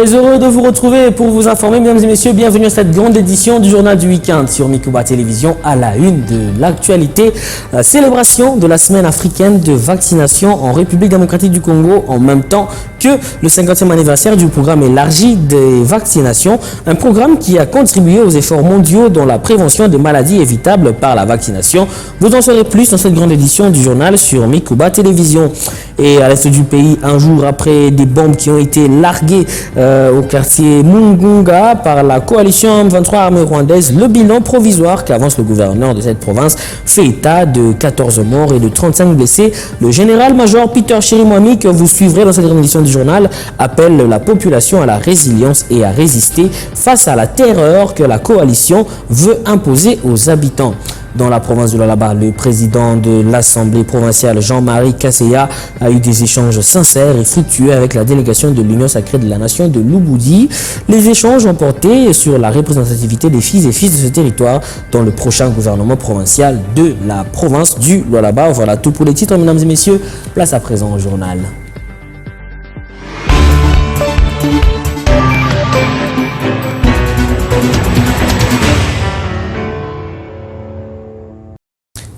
Très heureux de vous retrouver pour vous informer, mesdames et messieurs. Bienvenue à cette grande édition du journal du week-end sur Mikuba Télévision à la une de l'actualité. Célébration de la semaine africaine de vaccination en République démocratique du Congo en même temps que le 50e anniversaire du programme élargi des vaccinations. Un programme qui a contribué aux efforts mondiaux dans la prévention des maladies évitables par la vaccination. Vous en saurez plus dans cette grande édition du journal sur Mikuba Télévision. Et à l'est du pays, un jour après des bombes qui ont été larguées au quartier Mungunga par la coalition M23 armée rwandaise, le bilan provisoire qu'avance le gouverneur de cette province fait état de 14 morts et de 35 blessés. Le général-major Peter Chirimwami, que vous suivrez dans cette grande édition du journal, appelle la population à la résilience et à résister face à la terreur que la coalition veut imposer aux habitants. Dans la province de Lualaba, le président de l'Assemblée provinciale, Jean-Marie Kasseya, a eu des échanges sincères et fructueux avec la délégation de l'Union sacrée de la nation de Lubudi. Les échanges ont porté sur la représentativité des filles et fils de ce territoire dans le prochain gouvernement provincial de la province du Lualaba. Voilà tout pour les titres, mesdames et messieurs. Place à présent au journal.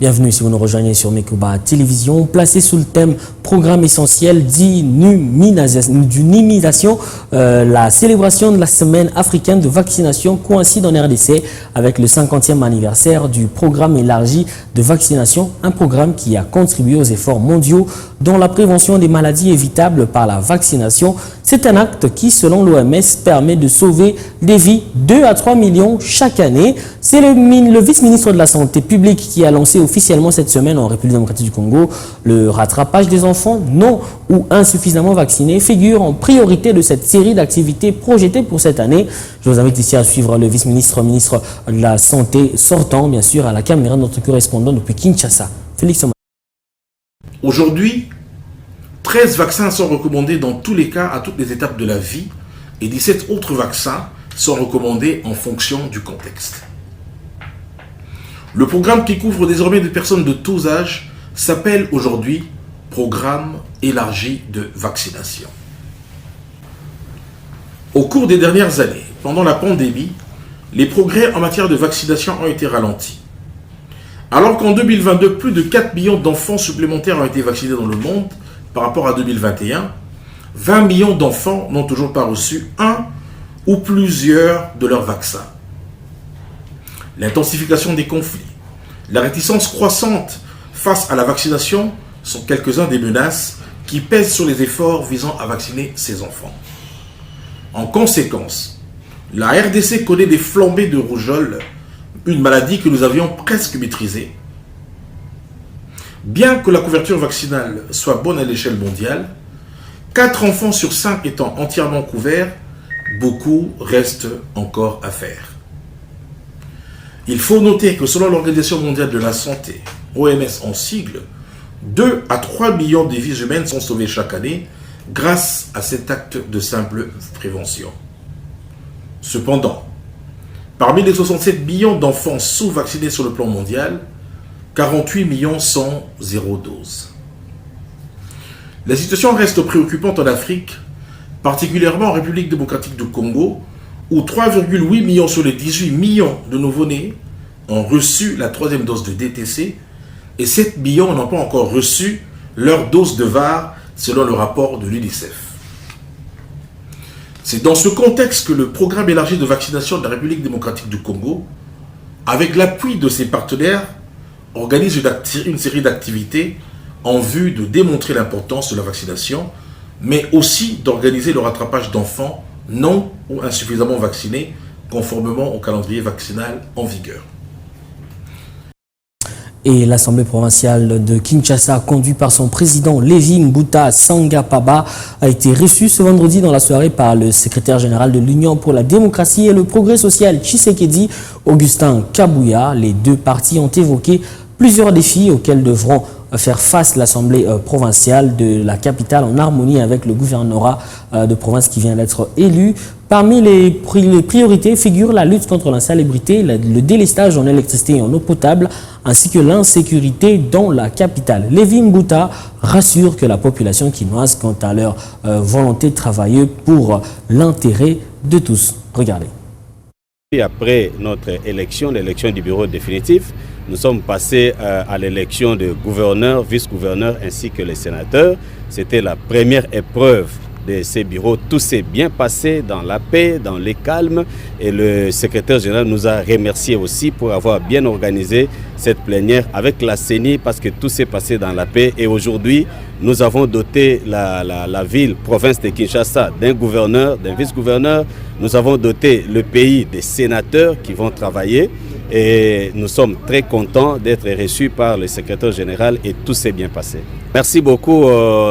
Bienvenue si vous nous rejoignez sur Mikuba Télévision, placé sous le thème programme essentiel d'immunisation. La célébration de la semaine africaine de vaccination coïncide en RDC avec le 50e anniversaire du programme élargi de vaccination, un programme qui a contribué aux efforts mondiaux dans la prévention des maladies évitables par la vaccination. C'est un acte qui, selon l'OMS, permet de sauver des vies, 2 à 3 millions chaque année. C'est le vice-ministre de la Santé publique qui a lancé officiellement cette semaine en République démocratique du Congo le rattrapage des enfants non ou insuffisamment vaccinés figure en priorité de cette série d'activités projetées pour cette année. Je vous invite ici à suivre le vice-ministre, ministre de la Santé sortant, bien sûr, à la caméra de notre correspondant depuis Kinshasa, Félix Omar. Aujourd'hui, 13 vaccins sont recommandés dans tous les cas à toutes les étapes de la vie et 17 autres vaccins sont recommandés en fonction du contexte. Le programme qui couvre désormais des personnes de tous âges s'appelle aujourd'hui Programme élargi de vaccination. Au cours des dernières années, pendant la pandémie, les progrès en matière de vaccination ont été ralentis. Alors qu'en 2022, plus de 4 millions d'enfants supplémentaires ont été vaccinés dans le monde par rapport à 2021, 20 millions d'enfants n'ont toujours pas reçu un ou plusieurs de leurs vaccins. L'intensification des conflits, la réticence croissante face à la vaccination sont quelques-uns des menaces qui pèsent sur les efforts visant à vacciner ces enfants. En conséquence, la RDC connaît des flambées de rougeole, une maladie que nous avions presque maîtrisée. Bien que la couverture vaccinale soit bonne à l'échelle mondiale, 4 enfants sur 5 étant entièrement couverts, beaucoup reste encore à faire. Il faut noter que selon l'Organisation mondiale de la santé, OMS en sigle, 2 à 3 millions de vies humaines sont sauvées chaque année grâce à cet acte de simple prévention. Cependant, parmi les 67 millions d'enfants sous-vaccinés sur le plan mondial, 48 millions sont zéro dose. La situation reste préoccupante en Afrique, particulièrement en République démocratique du Congo, où 3,8 millions sur les 18 millions de nouveau-nés ont reçu la 3e dose de DTC et 7 millions n'ont pas encore reçu leur dose de VAR selon le rapport de l'UNICEF. C'est dans ce contexte que le programme élargi de vaccination de la République démocratique du Congo, avec l'appui de ses partenaires, organise une série d'activités en vue de démontrer l'importance de la vaccination, mais aussi d'organiser le rattrapage d'enfants non ou insuffisamment vaccinés, conformément au calendrier vaccinal en vigueur. Et l'Assemblée provinciale de Kinshasa, conduite par son président Lévi Mbuta Sangapaba, a été reçue ce vendredi dans la soirée par le secrétaire général de l'Union pour la démocratie et le progrès social Tshisekedi, Augustin Kabouya. Les deux partis ont évoqué plusieurs défis auxquels devront faire face l'Assemblée provinciale de la capitale en harmonie avec le gouvernorat de province qui vient d'être élu. Parmi les priorités figurent la lutte contre l'insalubrité, le délestage en électricité et en eau potable, ainsi que l'insécurité dans la capitale. Lévi Mbouta rassure que la population quinoise quant à leur volonté de travailler pour l'intérêt de tous. Regardez. Après notre élection, l'élection du bureau définitif, nous sommes passés à l'élection de gouverneurs, vice-gouverneurs ainsi que les sénateurs. C'était la première épreuve de ces bureaux. Tout s'est bien passé dans la paix, dans les calmes, et le secrétaire général nous a remercié aussi pour avoir bien organisé cette plénière avec la CENI parce que tout s'est passé dans la paix. Et aujourd'hui, nous avons doté la ville, province de Kinshasa, d'un gouverneur, d'un vice-gouverneur. Nous avons doté le pays des sénateurs qui vont travailler. Et nous sommes très contents d'être reçus par le secrétaire général et tout s'est bien passé. Merci beaucoup.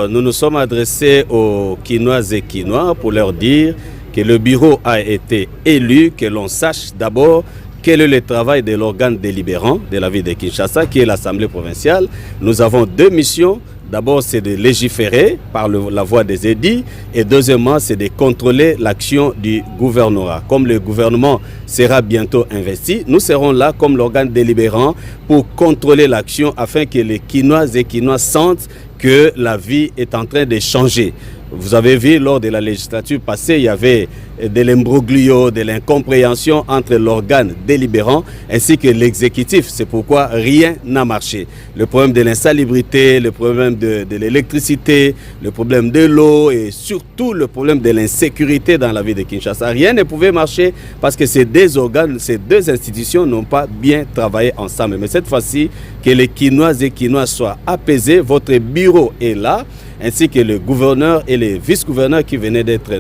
Nous nous sommes adressés aux Quinoises et Quinois pour leur dire que le bureau a été élu, que l'on sache d'abord quel est le travail de l'organe délibérant de la ville de Kinshasa, qui est l'Assemblée provinciale. Nous avons deux missions. D'abord, c'est de légiférer par la voie des édits et deuxièmement, c'est de contrôler l'action du gouvernorat. Comme le gouvernement sera bientôt investi, nous serons là comme l'organe délibérant pour contrôler l'action afin que les Quinoises et Quinois sentent que la vie est en train de changer. Vous avez vu, lors de la législature passée, il y avait de l'imbroglio, de l'incompréhension entre l'organe délibérant ainsi que l'exécutif. C'est pourquoi rien n'a marché. Le problème de l'insalubrité, le problème de l'électricité, le problème de l'eau et surtout le problème de l'insécurité dans la ville de Kinshasa. Rien ne pouvait marcher parce que ces deux organes, ces deux institutions n'ont pas bien travaillé ensemble. Mais cette fois-ci, que les Quinoises et Quinois soient apaisés, votre bureau est là, ainsi que le gouverneur et les vice-gouverneurs qui venaient d'être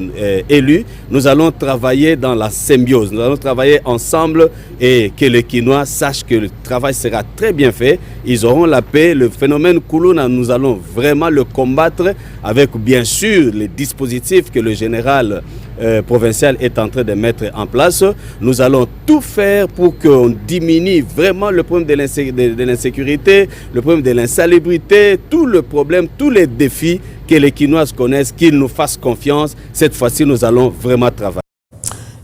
élus. Nous allons travailler dans la symbiose, nous allons travailler ensemble et que les Quinois sachent que le travail sera très bien fait. Ils auront la paix. Le phénomène Koulouna, nous allons vraiment le combattre avec bien sûr les dispositifs que le général provincial est en train de mettre en place. Nous allons tout faire pour qu'on diminue vraiment le problème de l'insécurité, le problème de l'insalubrité, tout le problème, tous les défis que les Quinoises connaissent, qu'ils nous fassent confiance. Cette fois-ci, nous allons vraiment travailler.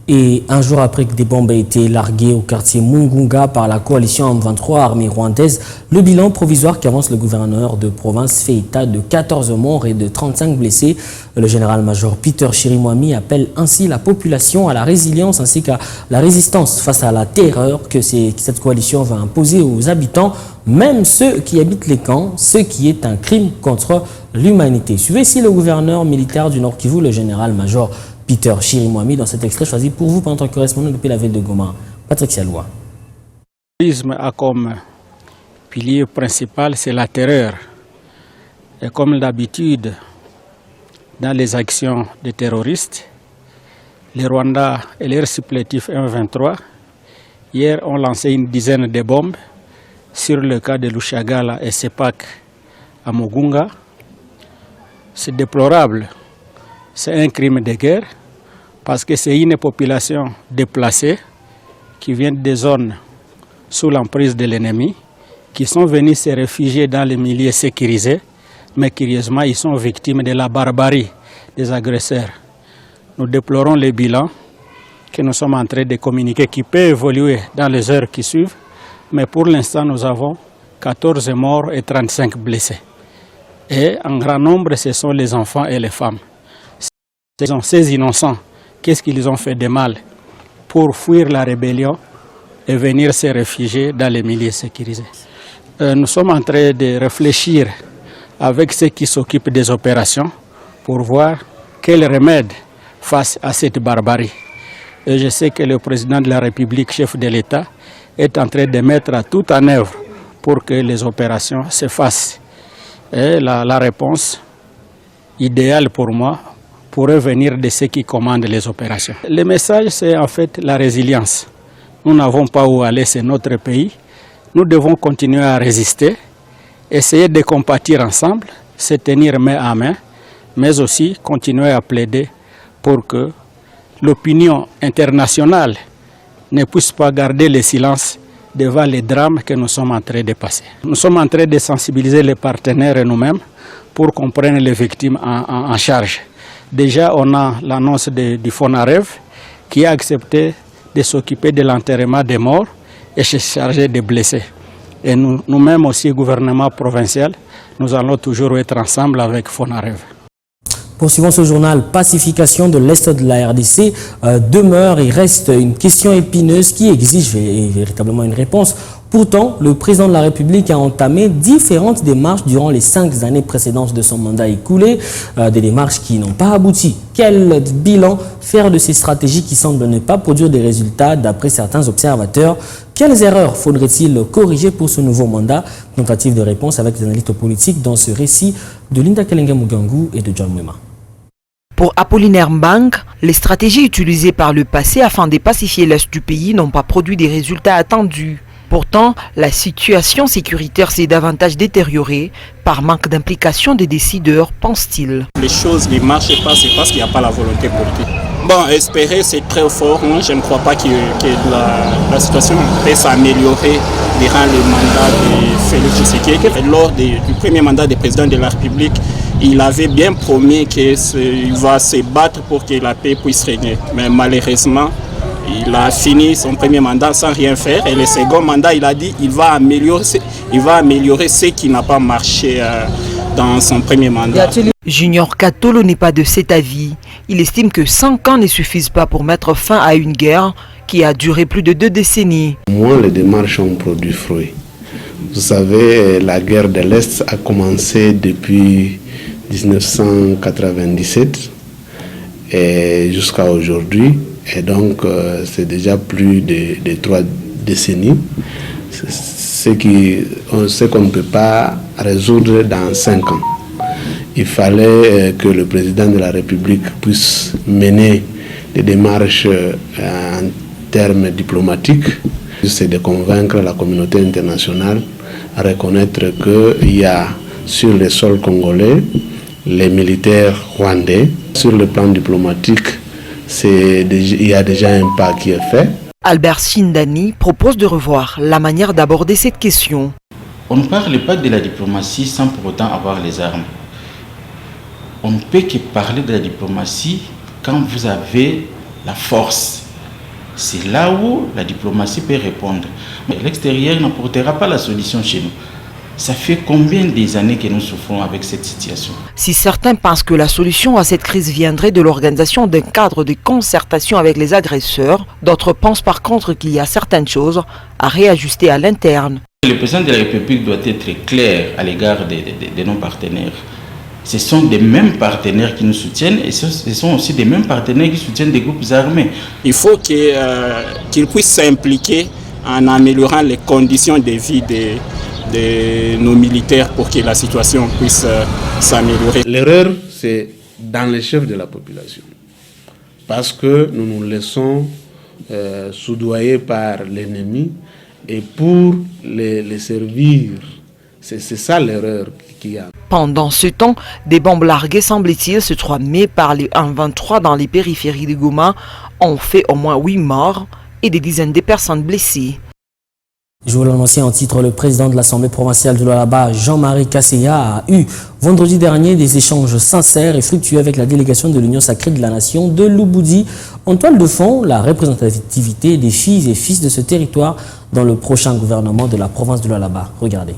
Et un jour après que des bombes aient été larguées au quartier Mungunga par la coalition M23 armée rwandaise, le bilan provisoire qu'avance le gouverneur de province fait état de 14 morts et de 35 blessés. Le général-major Peter Chirimwami appelle ainsi la population à la résilience ainsi qu'à la résistance face à la terreur que cette coalition va imposer aux habitants, même ceux qui habitent les camps, ce qui est un crime contre l'humanité. Suivez ici le gouverneur militaire du Nord Kivu, le général-major Peter Chirimwami, dans cet extrait choisi pour vous par notre correspondant depuis la ville de Goma, Patrick Sialoua. Le terrorisme a comme pilier principal, c'est la terreur. Et comme d'habitude, dans les actions des terroristes, les Rwandais et leurs supplétifs M23, hier ont lancé une dizaine de bombes sur le cas de Lushagala et Sepak à Mugunga. C'est déplorable. C'est un crime de guerre parce que c'est une population déplacée qui vient des zones sous l'emprise de l'ennemi, qui sont venus se réfugier dans les milieux sécurisés, mais curieusement, ils sont victimes de la barbarie des agresseurs. Nous déplorons les bilans que nous sommes en train de communiquer, qui peut évoluer dans les heures qui suivent, mais pour l'instant, nous avons 14 morts et 35 blessés. Et en grand nombre, ce sont les enfants et les femmes. Ces innocents, qu'est-ce qu'ils ont fait de mal pour fuir la rébellion et venir se réfugier dans les milieux sécurisés? Nous sommes en train de réfléchir avec ceux qui s'occupent des opérations pour voir quel remède face à cette barbarie. Et je sais que le président de la République, chef de l'État, est en train de mettre tout en œuvre pour que les opérations se fassent. Et la réponse idéale pour moi pourrait venir de ceux qui commandent les opérations. Le message, c'est en fait la résilience. Nous n'avons pas où aller, c'est notre pays. Nous devons continuer à résister, essayer de compatir ensemble, se tenir main à main, mais aussi continuer à plaider pour que l'opinion internationale ne puisse pas garder le silence devant les drames que nous sommes en train de passer. Nous sommes en train de sensibiliser les partenaires et nous-mêmes pour qu'on prenne les victimes en charge. Déjà, on a l'annonce du FONAREV qui a accepté de s'occuper de l'enterrement des morts et se charger des blessés. Et nous-mêmes aussi, gouvernement provincial, nous allons toujours être ensemble avec Fonarev. Poursuivons ce journal. Pacification de l'Est de la RDC demeure et reste une question épineuse qui exige véritablement une réponse. Pourtant, le président de la République a entamé différentes démarches durant les 5 années précédentes de son mandat écoulé, des démarches qui n'ont pas abouti. Quel bilan faire de ces stratégies qui semblent ne pas produire des résultats d'après certains observateurs? Quelles erreurs faudrait-il corriger pour ce nouveau mandat? Tentative de réponse avec les analystes politiques dans ce récit de Linda Kalenga Mugangu et de John Mwema. Pour Apollinaire Mbang, les stratégies utilisées par le passé afin de pacifier l'Est du pays n'ont pas produit des résultats attendus. Pourtant, la situation sécuritaire s'est davantage détériorée par manque d'implication des décideurs, pense-t-il. Les choses ne marchent pas, c'est parce qu'il n'y a pas la volonté politique. Bon, espérer c'est très fort, hein. Je ne crois pas que la situation peut s'améliorer durant le mandat de Félix Tshisekedi. Lors du premier mandat du président de la République, il avait bien promis qu'il va se battre pour que la paix puisse régner. Mais malheureusement, il a fini son premier mandat sans rien faire. Et le second mandat, il a dit qu'il va améliorer ce qui n'a pas marché dans son premier mandat. Junior Katolo n'est pas de cet avis. Il estime que 5 ans ne suffisent pas pour mettre fin à une guerre qui a duré plus de 2 décennies. Moins les démarches ont produit fruit. Vous savez, la guerre de l'Est a commencé depuis 1997 et jusqu'à aujourd'hui. Et donc, c'est déjà plus de 3 décennies. Ce qu'on ne peut pas résoudre dans 5 ans. Il fallait que le président de la République puisse mener des démarches en termes diplomatiques. C'est de convaincre la communauté internationale à reconnaître qu'il y a sur le sol congolais les militaires rwandais. Sur le plan diplomatique, il y a déjà un pas qui est fait. Albert Shindani propose de revoir la manière d'aborder cette question. On ne parle pas de la diplomatie sans pour autant avoir les armes. On ne peut que parler de la diplomatie quand vous avez la force. C'est là où la diplomatie peut répondre. Mais l'extérieur n'apportera pas la solution chez nous. Ça fait combien des années que nous souffrons avec cette situation? Si certains pensent que la solution à cette crise viendrait de l'organisation d'un cadre de concertation avec les agresseurs, d'autres pensent par contre qu'il y a certaines choses à réajuster à l'interne. Le président de la République doit être clair à l'égard de nos partenaires. Ce sont des mêmes partenaires qui nous soutiennent et ce sont aussi des mêmes partenaires qui soutiennent des groupes armés. Il faut qu'ils puissent s'impliquer en améliorant les conditions de vie de nos militaires pour que la situation puisse s'améliorer. L'erreur, c'est dans les chefs de la population. Parce que nous nous laissons soudoyer par l'ennemi et pour les servir. C'est ça l'erreur qu'il y a. Pendant ce temps, des bombes larguées, semble-t-il, ce 3 mai par les 1-23 dans les périphéries de Goma ont fait au moins 8 morts et des dizaines de personnes blessées. Je vous l'annonçais en titre, le président de l'Assemblée provinciale de Lualaba, Jean-Marie Kasseya, a eu vendredi dernier des échanges sincères et fructueux avec la délégation de l'Union sacrée de la nation de Lubudi. En toile de fond, la représentativité des filles et fils de ce territoire dans le prochain gouvernement de la province de Lualaba. Regardez.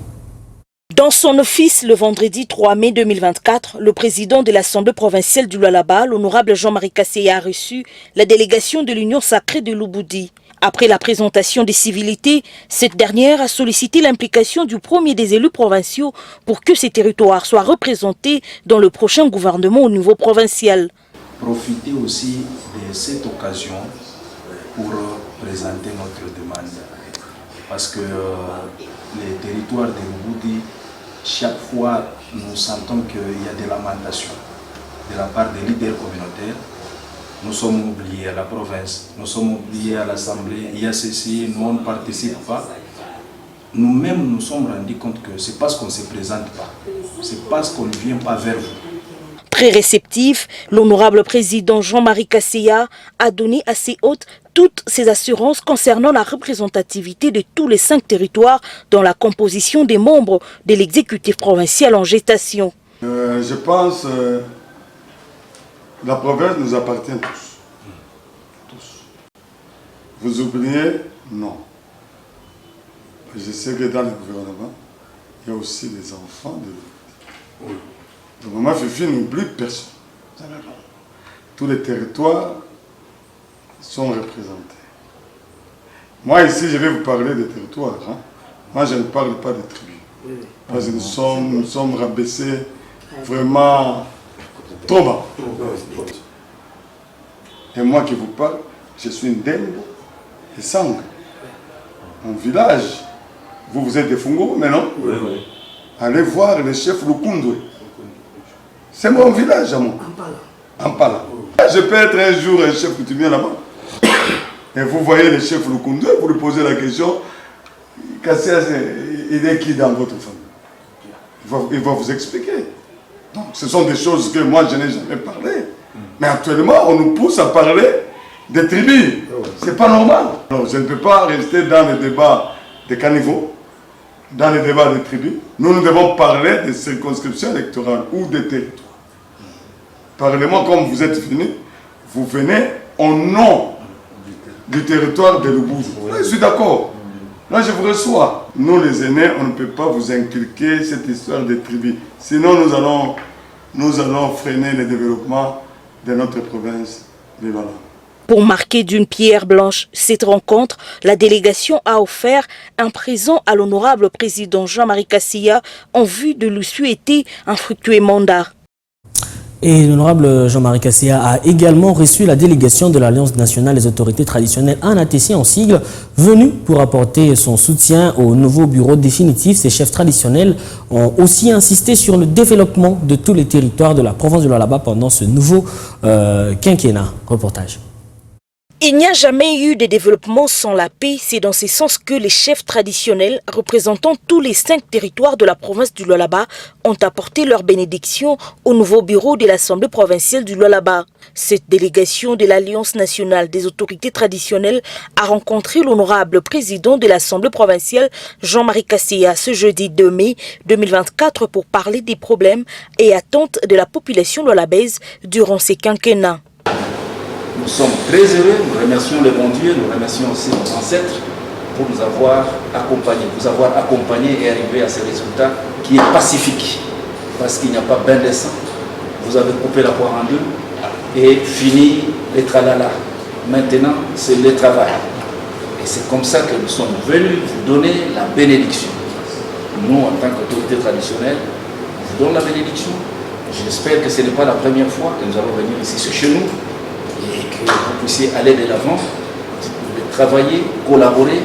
Dans son office, le vendredi 3 mai 2024, le président de l'Assemblée provinciale du Lualaba, l'honorable Jean-Marie Kasseya, a reçu la délégation de l'Union sacrée de Lubudi. Après la présentation des civilités, cette dernière a sollicité l'implication du premier des élus provinciaux pour que ces territoires soient représentés dans le prochain gouvernement au niveau provincial. Profitez aussi de cette occasion pour présenter notre demande. Parce que les territoires de Lubudi, chaque fois nous sentons qu'il y a des lamentations de la part des leaders communautaires. Nous sommes oubliés à la province, nous sommes oubliés à l'Assemblée, il y a ceci, nous on ne participe pas. Nous-mêmes nous sommes rendus compte que c'est parce qu'on ne se présente pas, c'est parce qu'on ne vient pas vers vous. Très réceptif, l'honorable président Jean-Marie Kasseya a donné à ses hôtes toutes ses assurances concernant la représentativité de tous les 5 territoires dans la composition des membres de l'exécutif provincial en gestation. Je pense la province nous appartient tous. Vous oubliez? Non. Je sais que dans le gouvernement, il y a aussi des enfants de l'Ouboudi. Le maman Fifi n'oublie personne. Tous les territoires sont représentés. Moi ici, je vais vous parler des territoires. Hein. Moi, je ne parle pas des tribus. Parce que nous sommes rabaissés vraiment trop bas. Et moi qui vous parle, je suis une Dembo et Sang. Mon village, vous êtes des Fungo, mais non? Oui, oui. Allez voir le chef Lukundwe. C'est mon village à moi. Ampala. Je peux être un jour un chef coutumier là-bas. Et vous voyez le chef Lukundwe, vous lui posez la question, Kassias, il est qui dans votre famille? Il va vous expliquer. Donc, ce sont des choses que moi je n'ai jamais parlé. Mais actuellement, on nous pousse à parler des tribus. C'est pas normal. Alors, je ne peux pas rester dans les débats des caniveaux, dans les débats des tribus. Nous devons parler des circonscriptions électorales ou des territoires. Parlez-moi comme vous êtes venus. Vous venez au nom du territoire de l'Ouboudi. Je suis d'accord. Là, je vous reçois. Nous, les aînés, on ne peut pas vous inculquer cette histoire de tribus. Sinon, nous allons freiner le développement de notre province de Lualaba. Pour marquer d'une pierre blanche cette rencontre, la délégation a offert un présent à l'honorable président Jean-Marie Kassia en vue de lui souhaiter un fructueux mandat. Et l'honorable Jean-Marie Kassia a également reçu la délégation de l'Alliance nationale des autorités traditionnelles ANATC en sigle, venue pour apporter son soutien au nouveau bureau définitif. Ces chefs traditionnels ont aussi insisté sur le développement de tous les territoires de la province de Lualaba pendant ce nouveau quinquennat. Reportage. Il n'y a jamais eu de développement sans la paix. C'est dans ce sens que les chefs traditionnels représentant tous les 5 territoires de la province du Lualaba ont apporté leur bénédiction au nouveau bureau de l'Assemblée provinciale du Lualaba. Cette délégation de l'Alliance nationale des autorités traditionnelles a rencontré l'honorable président de l'Assemblée provinciale Jean-Marie Kassia ce jeudi 2 mai 2024 pour parler des problèmes et attentes de la population lualabaise durant ces quinquennats. Nous sommes très heureux, nous remercions le bon Dieu, nous remercions aussi nos ancêtres pour nous avoir accompagnés et arriver à ce résultat qui est pacifique. Parce qu'il n'y a pas bain de sang. Vous avez coupé la poire en deux et fini les tralala. Maintenant, c'est le travail. Et c'est comme ça que nous sommes venus vous donner la bénédiction. Nous, en tant qu'autorité traditionnelle, nous vous donnons la bénédiction. J'espère que ce n'est pas la première fois que nous allons venir ici chez nous. Et que vous puissiez aller de l'avant, travailler, collaborer.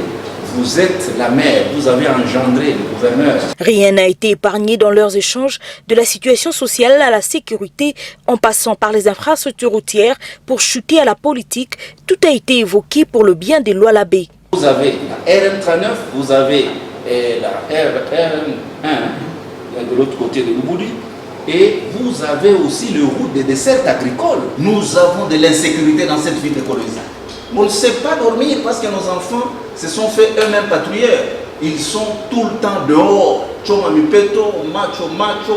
Vous êtes la mère, vous avez engendré le gouverneur. Rien n'a été épargné dans leurs échanges, de la situation sociale à la sécurité, en passant par les infrastructures routières pour chuter à la politique. Tout a été évoqué pour le bien des Lualabais. Vous avez la RN39, vous avez la RN1 de l'autre côté de l'Ouboudi. Et vous avez aussi le route des desserts agricoles. Nous avons de l'insécurité dans cette ville de colonisation. On ne sait pas dormir parce que nos enfants se sont fait eux-mêmes patrouilleurs. Ils sont tout le temps dehors.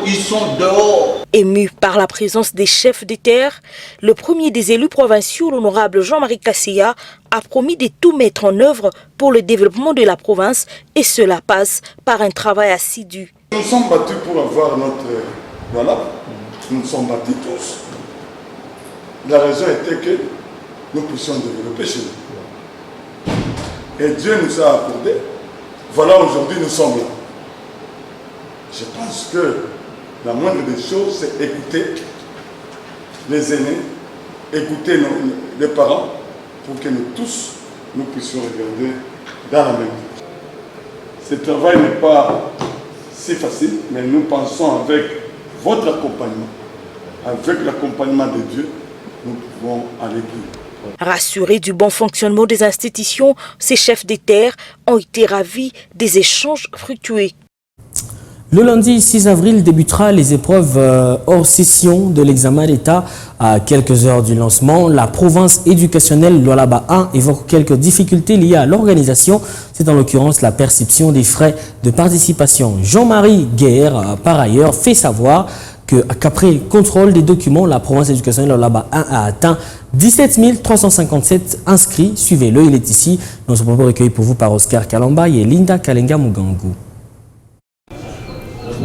Ils sont dehors. Ému par la présence des chefs des terres, le premier des élus provinciaux, l'honorable Jean-Marie Kassia, a promis de tout mettre en œuvre pour le développement de la province et cela passe par un travail assidu. Nous sommes battus pour avoir notre... Voilà, nous nous sommes battus tous. La raison était que nous puissions développer chez nous. Et Dieu nous a accordé. Voilà, aujourd'hui nous sommes là. Je pense que la moindre des choses, c'est écouter les aînés, écouter les parents, pour que nous tous, nous puissions regarder dans la même vie. Ce travail n'est pas si facile, mais nous pensons avec votre accompagnement, avec l'accompagnement de Dieu, nous pouvons aller plus. Rassurés du bon fonctionnement des institutions, ces chefs des terres ont été ravis des échanges fructueux. Le lundi 6 avril débutera les épreuves hors session de l'examen d'État. À quelques heures du lancement, la province éducationnelle Lualaba 1 évoque quelques difficultés liées à l'organisation. C'est en l'occurrence la perception des frais de participation. Jean-Marie Guerre, par ailleurs, fait savoir qu'après contrôle des documents, la province éducationnelle Lualaba 1 a atteint 17 357 inscrits. Suivez-le, il est ici. Notre propos recueilli pour vous par Oscar Kalamba et Linda Kalenga Mugangu.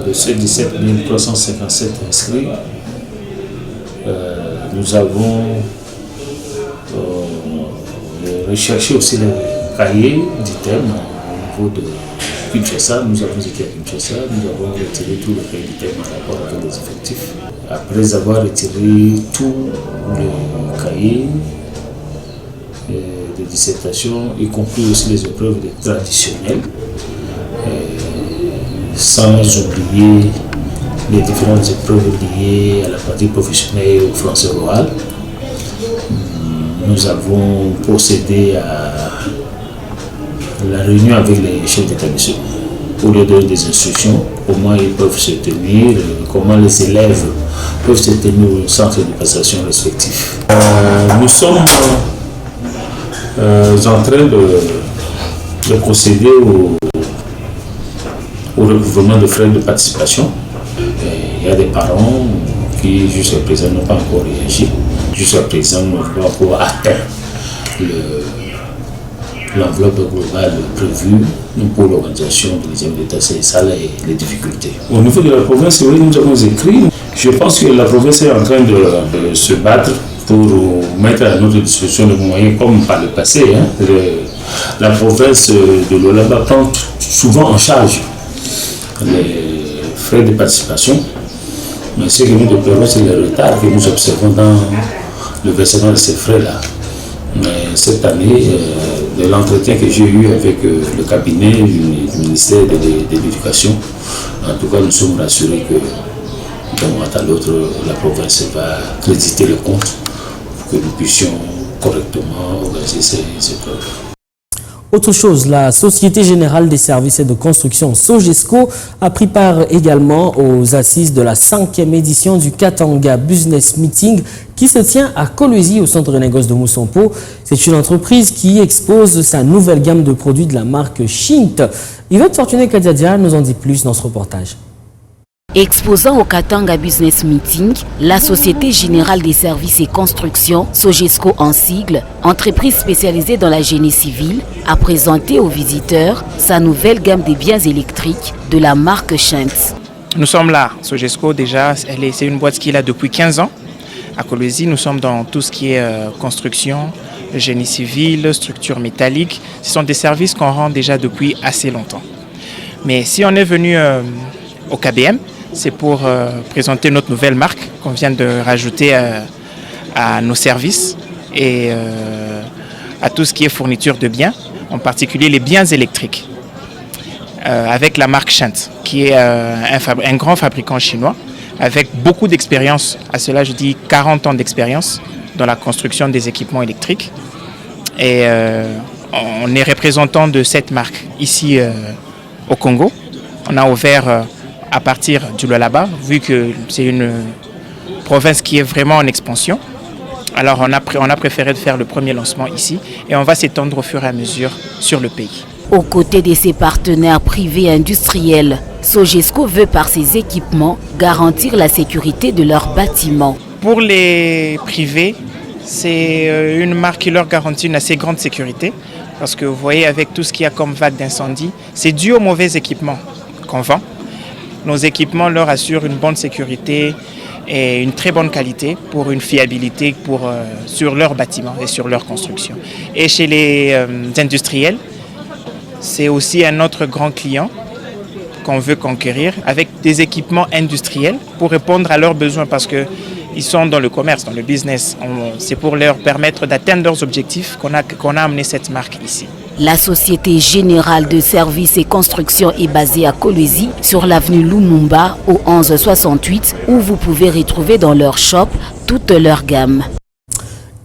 De ces 17 357 inscrits, nous avons recherché aussi les cahiers d'items au niveau de Kinshasa. Nous avons été à Kinshasa, nous avons retiré tous les cahiers d'items en rapport avec les effectifs. Après avoir retiré tous les cahiers de dissertation, y compris aussi les épreuves traditionnelles, sans oublier les différentes épreuves liées à la pratique professionnelle et au français oral, nous avons procédé à la réunion avec les chefs d'établissement pour leur donner des instructions, comment ils peuvent se tenir, comment les élèves peuvent se tenir au centre de passation respectif. Nous sommes en train de procéder au recouvrement de frais de participation. Il y a des parents qui jusqu'à présent n'ont pas encore réagi, jusqu'à présent n'ont pas encore atteint l'enveloppe globale prévue pour l'organisation de l'examen d'État. C'est ça les difficultés. Au niveau de la province, oui, nous avons écrit. Je pense que la province est en train de se battre pour mettre à notre disposition des moyens comme par le passé. La province de Lualaba prend souvent en charge les frais de participation, mais ce que nous déplorons, c'est le retard que nous observons dans le versement de ces frais-là. Mais cette année, de l'entretien que j'ai eu avec le cabinet du ministère de l'Éducation, en tout cas, nous sommes rassurés que d'un mois à l'autre, la province va créditer le compte pour que nous puissions correctement organiser ces épreuves. Autre chose, la Société Générale des Services et de Construction Sogesco a pris part également aux assises de la 5e édition du Katanga Business Meeting qui se tient à Kolwezi au centre de négoce de Moussompo. C'est une entreprise qui expose sa nouvelle gamme de produits de la marque Shint. Yvette Fortuné-Kadiadia nous en dit plus dans ce reportage. Exposant au Katanga Business Meeting, la Société Générale des Services et Constructions, Sogesco en sigle, entreprise spécialisée dans la génie civile, a présenté aux visiteurs sa nouvelle gamme de biens électriques de la marque Shint. Nous sommes là, Sogesco déjà, c'est une boîte qui est là depuis 15 ans. À Kolwezi, nous sommes dans tout ce qui est construction, génie civil, structure métallique. Ce sont des services qu'on rend déjà depuis assez longtemps. Mais si on est venu au KBM, c'est pour présenter notre nouvelle marque qu'on vient de rajouter à nos services et à tout ce qui est fourniture de biens, en particulier les biens électriques, avec la marque Shint, qui est un grand fabricant chinois, avec beaucoup d'expérience, à cela je dis 40 ans d'expérience dans la construction des équipements électriques. Et on est représentant de cette marque ici au Congo. On a ouvert à partir du Lualaba, vu que c'est une province qui est vraiment en expansion. Alors on a préféré faire le premier lancement ici et on va s'étendre au fur et à mesure sur le pays. Aux côtés de ses partenaires privés et industriels, Sogesco veut par ses équipements garantir la sécurité de leurs bâtiments. Pour les privés, c'est une marque qui leur garantit une assez grande sécurité parce que vous voyez avec tout ce qu'il y a comme vague d'incendie, c'est dû aux mauvais équipements qu'on vend. Nos équipements leur assurent une bonne sécurité et une très bonne qualité pour une fiabilité sur leurs bâtiments et sur leur construction. Et chez les industriels, c'est aussi un autre grand client qu'on veut conquérir avec des équipements industriels pour répondre à leurs besoins parce qu'ils sont dans le commerce, dans le business. C'est pour leur permettre d'atteindre leurs objectifs qu'on a amené cette marque ici. La Société Générale de Services et Construction est basée à Kolwezi, sur l'avenue Lumumba, au 1168, où vous pouvez retrouver dans leur shop toute leur gamme.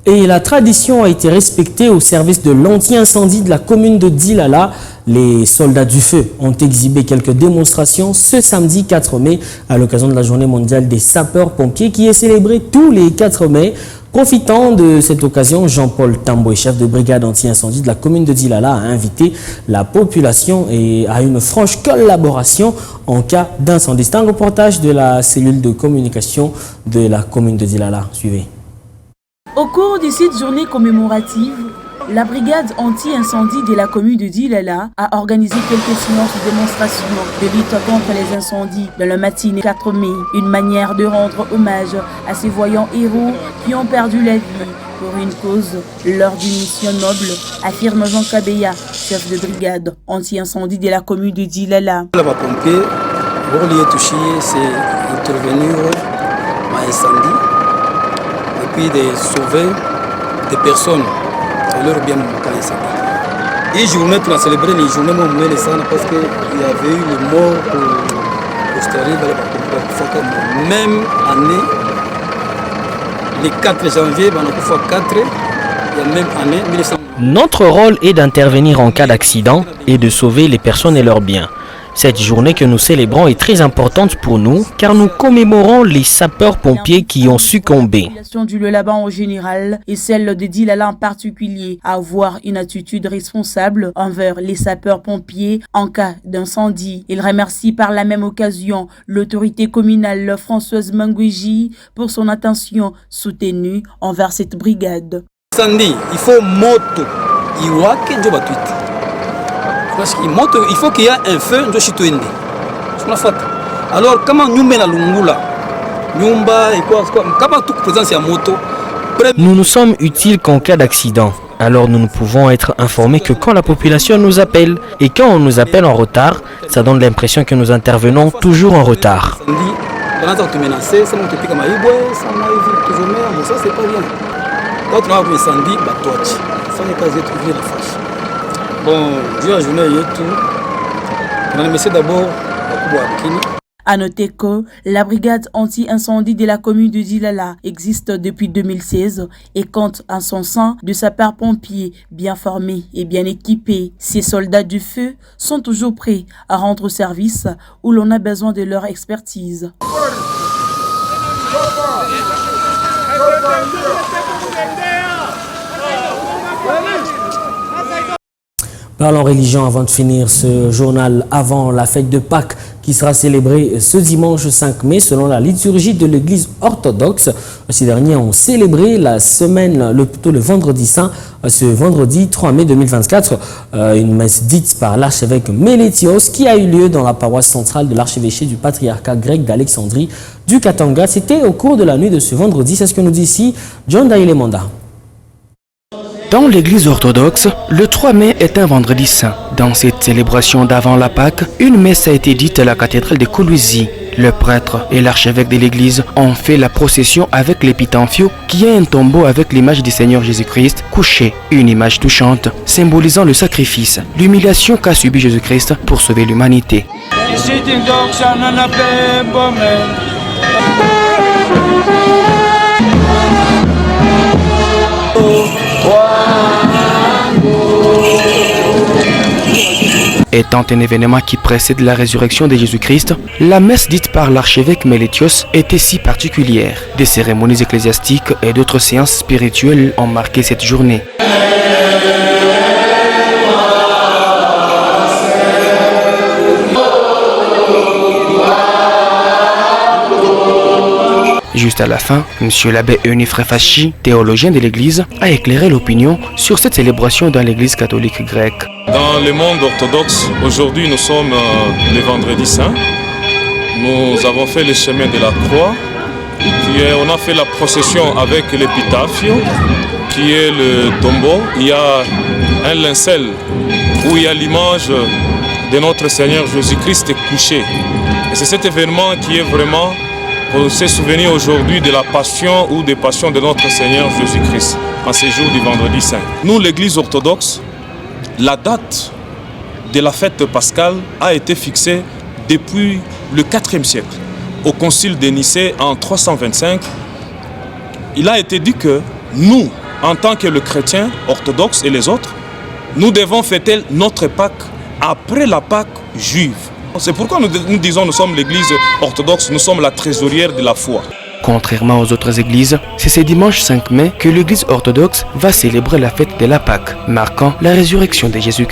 Et la tradition a été respectée au service de l'anti-incendie de la commune de Dilala. Les soldats du feu ont exhibé quelques démonstrations ce samedi 4 mai à l'occasion de la journée mondiale des sapeurs-pompiers qui est célébrée tous les 4 mai. Profitant de cette occasion, Jean-Paul Tamboy, chef de brigade anti-incendie de la commune de Dilala, a invité la population à une franche collaboration en cas d'incendie. C'est un reportage de la cellule de communication de la commune de Dilala. Suivez. Au cours de cette journée commémorative, la brigade anti-incendie de la commune de Dilala a organisé quelques séances de démonstration de lutte contre les incendies dans la matinée 4 mai. Une manière de rendre hommage à ces voyants héros qui ont perdu la vie pour une cause lors d'une mission noble, affirme Jean Kabeya, chef de brigade anti-incendie de la commune de Dilala. Les pompiers, pour les toucher, c'est intervenir à incendie et puis de sauver des personnes. Leur bien quand incendie. Et journée pour célébrer les journées mais les sangs parce qu'il y avait eu le mort au stérile même année, le 4 janvier, on a fois 4, la même année 1900. Notre rôle est d'intervenir en cas d'accident et de sauver les personnes et leurs biens. Cette journée que nous célébrons est très importante pour nous car nous commémorons les sapeurs-pompiers qui ont succombé. La population du Lualaba en général et celle de Dilala en particulier à avoir une attitude responsable envers les sapeurs-pompiers en cas d'incendie. Il remercie par la même occasion l'autorité communale Françoise Mangouji pour son attention soutenue envers cette brigade. Incendie, il faut moto, il faut parce qu'il faut qu'il y ait un feu, alors comment nous mettons la lungula, nous nous sommes utiles qu'en cas d'accident. Alors nous ne pouvons être informés que quand la population nous appelle. Et quand on nous appelle en retard, ça donne l'impression que nous intervenons toujours en retard. À noter que la brigade anti-incendie de la commune de Dilala existe depuis 2016 et compte en son sein de sapeurs-pompiers bien formés et bien équipés. Ces soldats du feu sont toujours prêts à rendre service où l'on a besoin de leur expertise. Parlons religion avant de finir ce journal avant la fête de Pâques qui sera célébrée ce dimanche 5 mai selon la liturgie de l'église orthodoxe. Ces derniers ont célébré la semaine, le vendredi saint, ce vendredi 3 mai 2024, une messe dite par l'archevêque Mélétios qui a eu lieu dans la paroisse centrale de l'archevêché du patriarcat grec d'Alexandrie du Katanga. C'était au cours de la nuit de ce vendredi, c'est ce que nous dit ici John Daïlemanda. Dans l'église orthodoxe, le 3 mai est un vendredi saint. Dans cette célébration d'avant la Pâque, une messe a été dite à la cathédrale de Kolwezi. Le prêtre et l'archevêque de l'église ont fait la procession avec l'épithamphio, qui est un tombeau avec l'image du Seigneur Jésus-Christ couché, une image touchante, symbolisant le sacrifice, l'humiliation qu'a subi Jésus-Christ pour sauver l'humanité. Étant un événement qui précède la résurrection de Jésus-Christ, la messe dite par l'archevêque Mélétios était si particulière. Des cérémonies ecclésiastiques et d'autres séances spirituelles ont marqué cette journée. Juste à la fin, M. l'abbé Eunifre Fachi, théologien de l'Église, a éclairé l'opinion sur cette célébration dans l'Église catholique grecque. Dans le monde orthodoxe, aujourd'hui nous sommes le vendredi saint. Nous avons fait le chemin de la croix, on a fait la procession avec l'épitaphio, qui est le tombeau. Il y a un linceul où il y a l'image de notre Seigneur Jésus-Christ couché. Et c'est cet événement qui est vraiment pour se souvenir aujourd'hui de la passion ou des passions de notre Seigneur Jésus-Christ en ces jours du vendredi saint. Nous, l'Église orthodoxe, la date de la fête pascale a été fixée depuis le IVe siècle. Au concile de Nicée en 325, il a été dit que nous, en tant que le chrétien orthodoxe et les autres, nous devons fêter notre Pâques après la Pâques juive. C'est pourquoi nous disons nous sommes l'église orthodoxe, nous sommes la trésorière de la foi. Contrairement aux autres églises, c'est ce dimanche 5 mai que l'église orthodoxe va célébrer la fête de la Pâque, marquant la résurrection de Jésus-Christ.